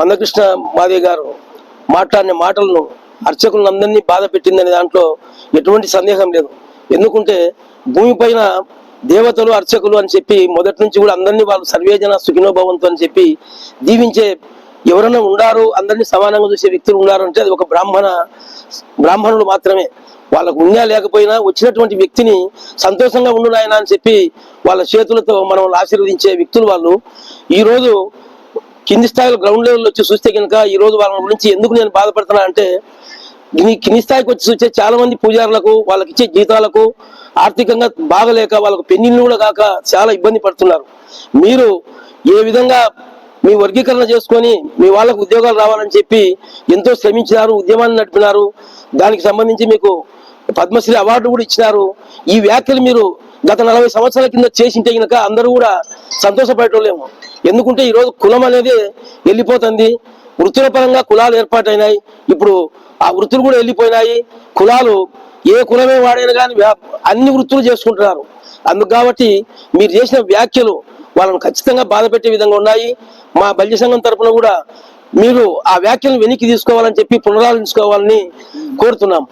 మందకృష్ణ మాదే గారు మాట్లాడిన మాటలను అర్చకులందరినీ బాధ పెట్టిందనే దాంట్లో ఎటువంటి సందేహం లేదు. ఎందుకంటే భూమిపైన దేవతలు అర్చకులు అని చెప్పి మొదటి నుంచి కూడా అందరినీ వాళ్ళు సర్వేజన సుఖినోభవంతో అని చెప్పి దీవించే ఎవరైనా ఉండారు, అందరినీ సమానంగా చూసే వ్యక్తులు ఉన్నారు అంటే అది ఒక బ్రాహ్మణులు మాత్రమే. వాళ్ళకు ఉన్నా లేకపోయినా వచ్చినటువంటి వ్యక్తిని సంతోషంగా ఉండు నాయన అని చెప్పి వాళ్ళ చేతులతో మనం ఆశీర్వదించే వ్యక్తులు వాళ్ళు. ఈరోజు కింది స్థాయిలో గ్రౌండ్ లెవెల్లో వచ్చి చూస్తే కనుక ఈ రోజు వాళ్ళ గురించి ఎందుకు నేను బాధపడుతున్నా అంటే కింది స్థాయికి వచ్చి చూసే చాలా మంది పూజారులకు వాళ్ళకి ఇచ్చే జీతాలకు ఆర్థికంగా బాగలేక వాళ్ళకు పెన్నిళ్ళు కూడా కాక చాలా ఇబ్బంది పడుతున్నారు. మీరు ఏ విధంగా మీ వర్గీకరణ చేసుకొని మీ వాళ్ళకు ఉద్యోగాలు రావాలని చెప్పి ఎంతో శ్రమించినారు, ఉద్యమాన్ని నడిపినారు, దానికి సంబంధించి మీకు పద్మశ్రీ అవార్డు కూడా ఇచ్చినారు. ఈ వ్యాఖ్యలు మీరు గత 40 సంవత్సరాల కింద చేసింటే కనుక అందరూ కూడా సంతోషపడటోళ్ళేమో. ఎందుకంటే ఈరోజు కులం అనేది వెళ్ళిపోతుంది, వృత్తుల పరంగా కులాలు ఏర్పాటైనాయి, ఇప్పుడు ఆ వృత్తులు కూడా వెళ్ళిపోయినాయి. కులాలు ఏ కులమే వాడైనా కానీ అన్ని వృత్తులు చేసుకుంటున్నారు. అందుకు కాబట్టి మీరు చేసిన వ్యాఖ్యలు వాళ్ళను ఖచ్చితంగా బాధ పెట్టే విధంగా ఉన్నాయి. మా బల్య సంఘం తరఫున కూడా మీరు ఆ వ్యాఖ్యలను వెనక్కి తీసుకోవాలని చెప్పి పునరాలోచించుకోవాలని కోరుతున్నాం.